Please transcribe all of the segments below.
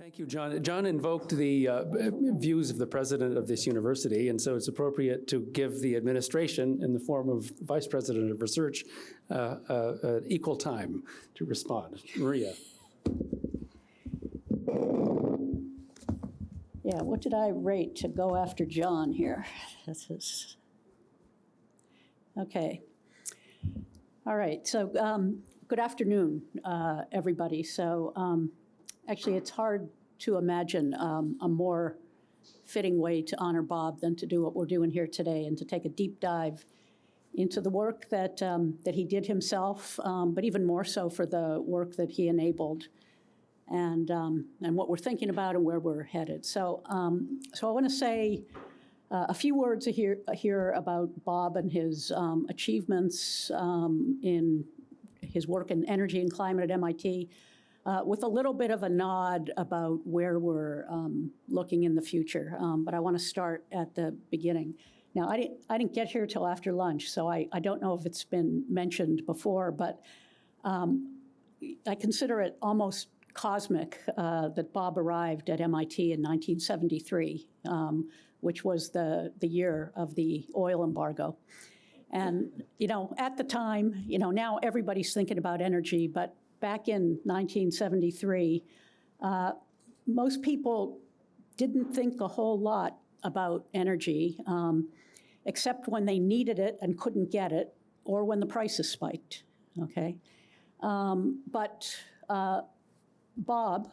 Thank you, John. John invoked the views of the president of this university, and so it's appropriate to give the administration, in the form of vice president of research, equal time to respond. Maria. Yeah, what did I rate to go after John here? This is okay. All right, so good afternoon, everybody. So actually, it's hard to imagine a more fitting way to honor Bob than to do what we're doing here today and to take a deep dive into the work that he did himself, but even more so for the work that he enabled and what we're thinking about and where we're headed. So I want to say a few words here about Bob and his achievements in his work in energy and climate at MIT, with a little bit of a nod about where we're looking in the future. But I want to start at the beginning. Now, I didn't get here till after lunch, so I don't know if it's been mentioned before, but I consider it almost cosmic that Bob arrived at MIT in 1973, which was the year of the oil embargo. And, at the time, now everybody's thinking about energy, but back in 1973, most people didn't think a whole lot about energy, except when they needed it and couldn't get it, or when the prices spiked, okay? But Bob,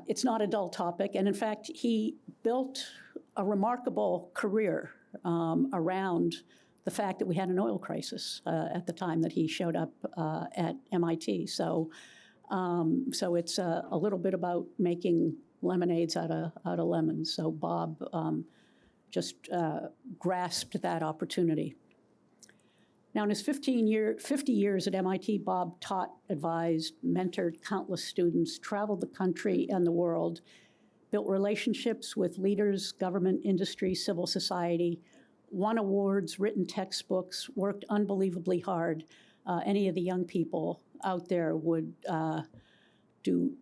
it's not a dull topic, and in fact, he built a remarkable career around the fact that we had an oil crisis at the time that he showed up at MIT. So it's a little bit about making lemonades out of lemons. So Bob just grasped that opportunity. Now, in his 50 years at MIT, Bob taught, advised, mentored countless students, traveled the country and the world, built relationships with leaders, government, industry, civil society, won awards, written textbooks, worked unbelievably hard. Any of the young people out there would do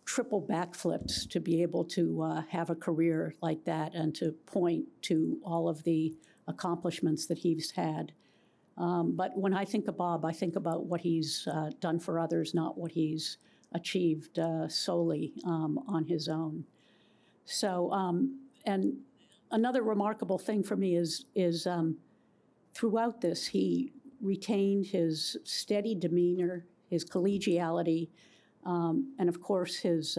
triple backflips to be able to have a career like that and to point to all of the accomplishments that he's had. But when I think of Bob, I think about what he's done for others, not what he's achieved solely on his own. So, and another remarkable thing for me is throughout this, he retained his steady demeanor, his collegiality, and of course his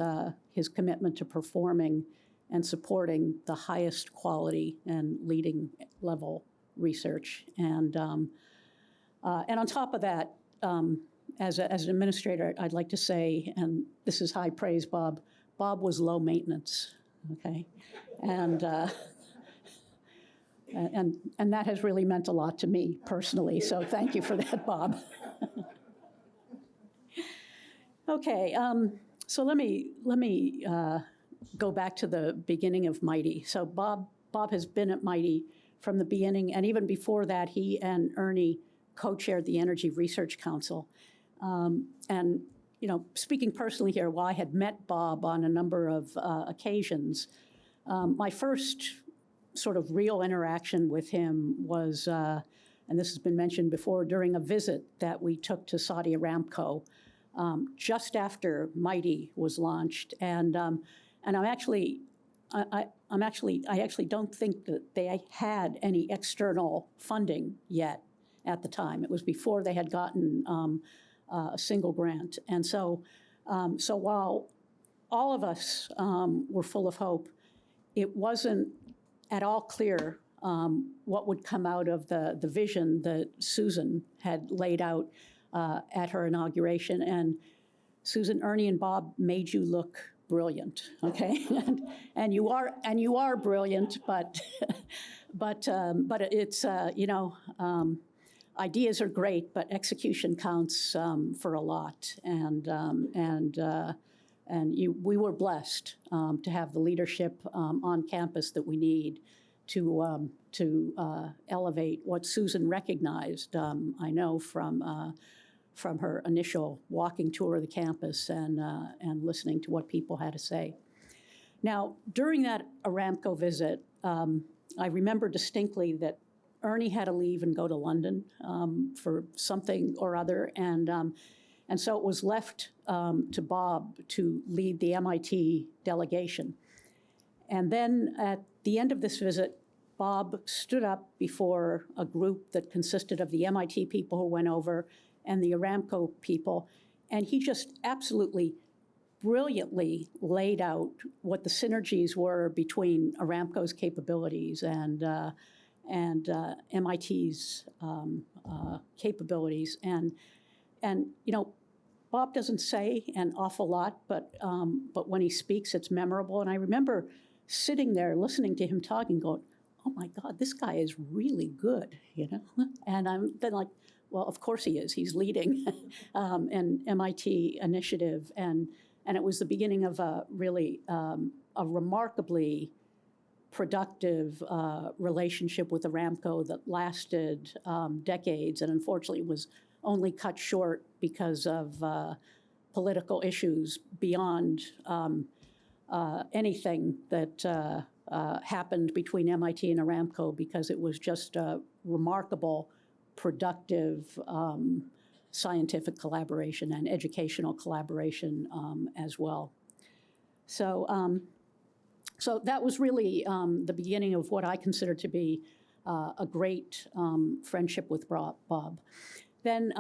commitment to performing and supporting the highest quality and leading level research. And on top of that, as an administrator, I'd like to say, and this is high praise, Bob was low maintenance. Okay, and that has really meant a lot to me personally. So thank you for that, Bob. Okay, so let me go back to the beginning of Mighty. So Bob has been at Mighty from the beginning, and even before that, he and Ernie co-chaired the Energy Research Council, and. Speaking personally here, while I had met Bob on a number of occasions, my first sort of real interaction with him was, and this has been mentioned before, during a visit that we took to Saudi Aramco just after Mighty was launched, and I actually don't think that they had any external funding yet at the time. It was before they had gotten a single grant. And so while all of us were full of hope, it wasn't at all clear what would come out of the vision that Susan had laid out at her inauguration. And Susan, Ernie, and Bob made you look brilliant, okay? and you are brilliant, but it's ideas are great, but execution counts for a lot, and we were blessed to have the leadership on campus that we need to elevate what Susan recognized. I know from from her initial walking tour of the campus and listening to what people had to say. Now, during that Aramco visit, I remember distinctly that Ernie had to leave and go to London for something or other, and so it was left to Bob to lead the MIT delegation. And then at the end of this visit, Bob stood up before a group that consisted of the MIT people who went over and the Aramco people, and he just absolutely brilliantly laid out what the synergies were between Aramco's capabilities and MIT's capabilities. And you know, Bob doesn't say an awful lot, but when he speaks, it's memorable. And I remember sitting there listening to him talking, going, "Oh my God, this guy is really good," you know. And I'm then like, well, of course he is. He's leading an MIT initiative, and it was the beginning of a really a remarkably productive relationship with Aramco that lasted decades, and unfortunately was only cut short because of political issues beyond anything that happened between MIT and Aramco, because it was just a remarkable, productive scientific collaboration and educational collaboration as well. So, so that was really the beginning of what I consider to be a great friendship with Bob. Then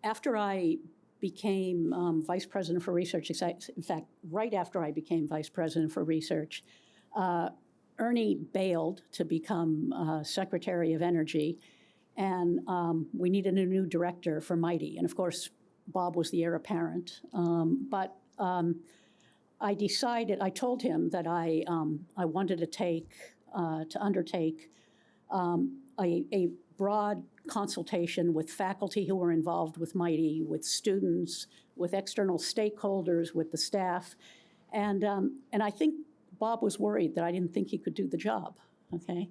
after I became vice president for research, in fact, right after I became vice president for research, Ernie bailed to become Secretary of Energy, and we needed a new director for MITI. And of course, Bob was the heir apparent. But I decided, I told him that I wanted to undertake a broad consultation with faculty who were involved with MITI, with students, with external stakeholders, with the staff. And I think Bob was worried that I didn't think he could do the job, okay?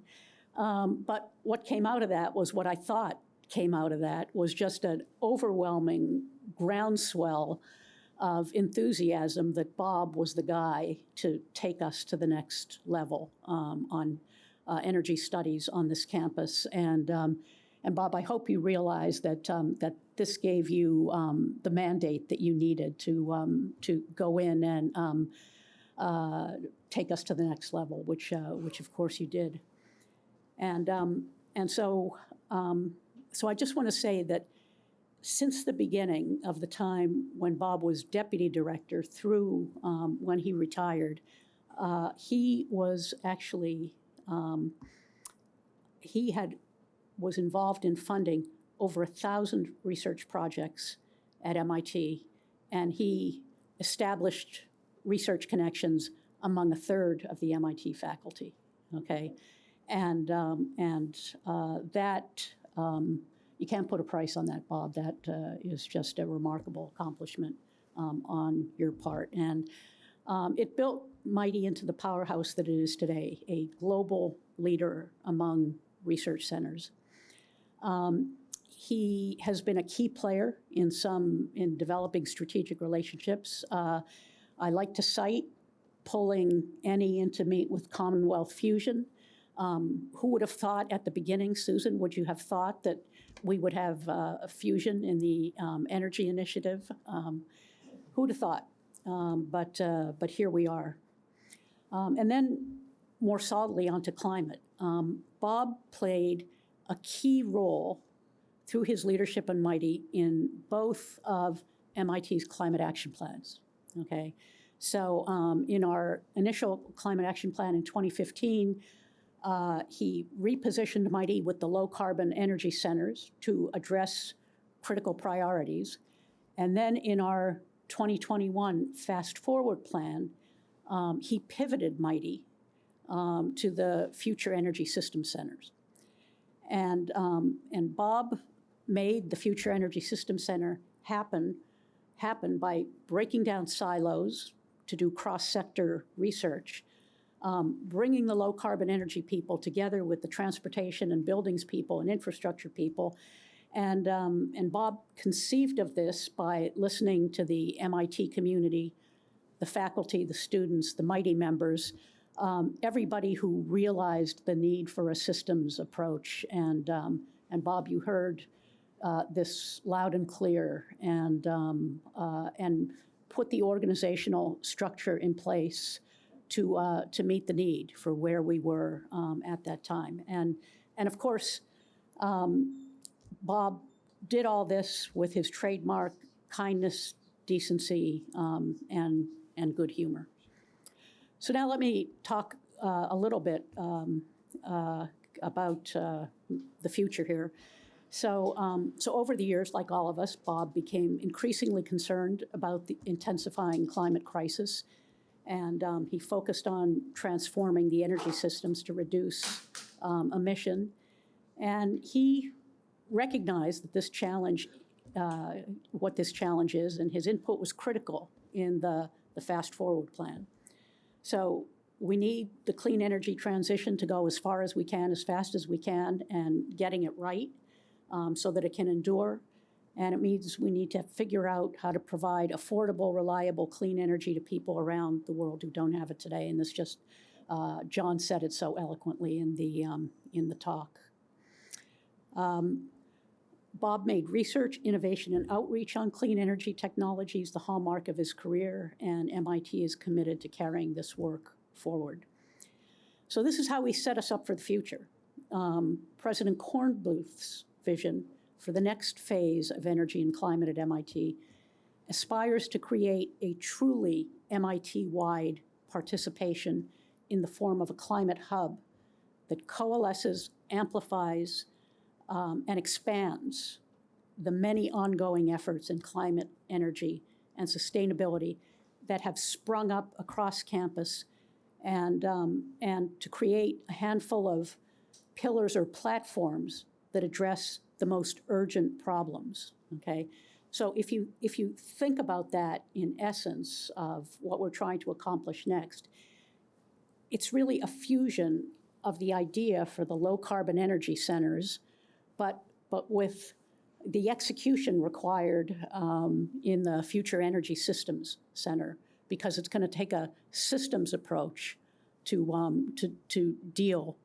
But what came out of that was what I thought came out of that was just an overwhelming groundswell of enthusiasm that Bob was the guy to take us to the next level on energy studies on this campus. And Bob, I hope you realize that that this gave you the mandate that you needed to go in and take us to the next level, which of course you did. And so I just want to say that since the beginning of the time when Bob was deputy director through when he retired, he was actually was involved in funding over 1,000 research projects at MIT, and he established research connections among a third of the MIT faculty, okay? And that, you can't put a price on that, Bob. That is just a remarkable accomplishment on your part. And it built MITI into the powerhouse that it is today, a global leader among research centers. He has been a key player in developing strategic relationships. I like to cite pulling ENI in to meet with Commonwealth Fusion. Who would have thought at the beginning, Susan, would you have thought that we would have a fusion in the energy initiative? Who would have thought? But here we are. And then more solidly onto climate. Bob played a key role through his leadership in MITI in both of MIT's climate action plans, okay? So in our initial climate action plan in 2015, he repositioned MITI with the low carbon energy centers to address critical priorities. And then in our 2021 Fast Forward plan, he pivoted MITI to the future energy system centers. And Bob made the Future Energy System Center happen by breaking down silos to do cross-sector research, bringing the low-carbon energy people together with the transportation and buildings people and infrastructure people, And Bob conceived of this by listening to the MIT community, the faculty, the students, the Mighty members, everybody who realized the need for a systems approach. And Bob, you heard this loud and clear, and put the organizational structure in place to meet the need for where we were at that time. And of course, Bob did all this with his trademark kindness, decency, and good humor. So now let me talk a little bit about the future here. So over the years, like all of us, Bob became increasingly concerned about the intensifying climate crisis, and he focused on transforming the energy systems to reduce emission. And he recognized that this challenge, what this challenge is, and his input was critical in the Fast Forward plan. So we need the clean energy transition to go as far as we can, as fast as we can, and getting it right so that it can endure. And it means we need to figure out how to provide affordable, reliable, clean energy to people around the world who don't have it today. And this just, John said it so eloquently in the talk. Bob made research, innovation, and outreach on clean energy technologies the hallmark of his career, and MIT is committed to carrying this work forward. So this is how we set us up for the future. President Kornbluth's vision for the next phase of energy and climate at MIT aspires to create a truly MIT-wide participation in the form of a climate hub that coalesces, amplifies, and expands the many ongoing efforts in climate, energy, and sustainability that have sprung up across campus, and to create a handful of pillars or platforms that address the most urgent problems, okay? So if you think about that in essence of what we're trying to accomplish next, it's really a fusion of the idea for the low carbon energy centers, but with the execution required in the Future Energy Systems Center, because it's going to take a systems approach to deal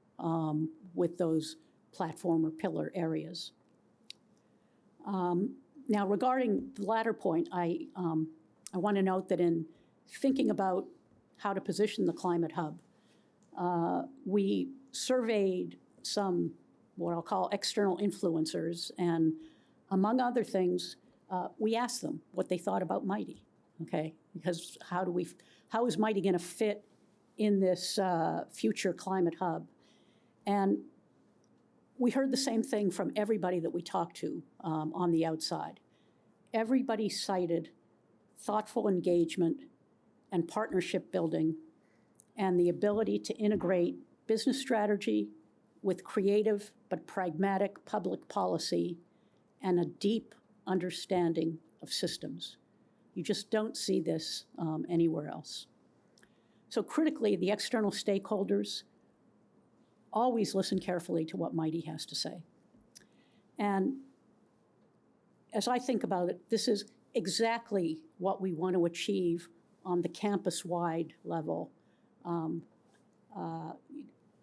with those platform or pillar areas. Now, regarding the latter point, I want to note that in thinking about how to position the Climate Hub, we surveyed some what I'll call external influencers, and among other things, we asked them what they thought about Mighty, okay? Because how is Mighty gonna fit in this future climate hub? And we heard the same thing from everybody that we talked to on the outside. Everybody cited thoughtful engagement and partnership building and the ability to integrate business strategy with creative but pragmatic public policy and a deep understanding of systems. You just don't see this anywhere else. So critically, the external stakeholders always listen carefully to what Mighty has to say. And as I think about it, this is exactly what we want to achieve on the campus-wide level.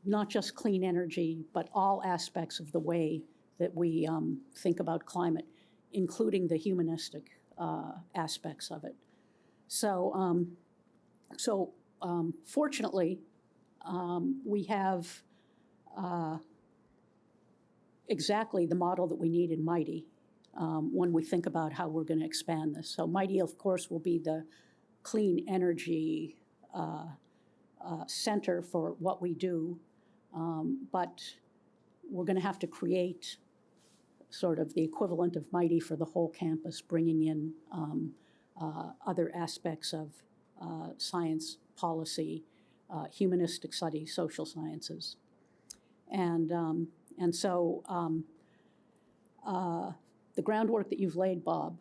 Not just clean energy, but all aspects of the way that we think about climate, including the humanistic aspects of it. So, fortunately, we have exactly the model that we need in Mighty when we think about how we're going to expand this. So Mighty, of course, will be the clean energy center for what we do. But we're going to have to create sort of the equivalent of Mighty for the whole campus, bringing in other aspects of science, policy, humanistic studies, social sciences. And so the groundwork that you've laid, Bob,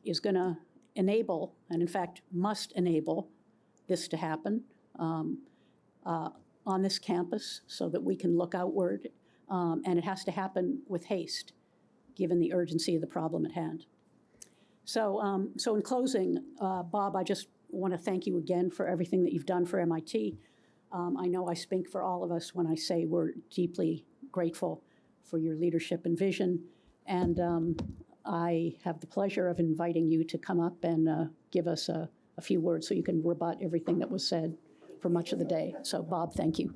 is going to enable, and in fact must enable, this to happen on this campus so that we can look outward, and it has to happen with haste. given the urgency of the problem at hand. So, so in closing, Bob, I just want to thank you again for everything that you've done for MIT. I know I speak for all of us when I say we're deeply grateful for your leadership and vision. And I have the pleasure of inviting you to come up and give us a few words so you can rebut everything that was said for much of the day. So, Bob, thank you.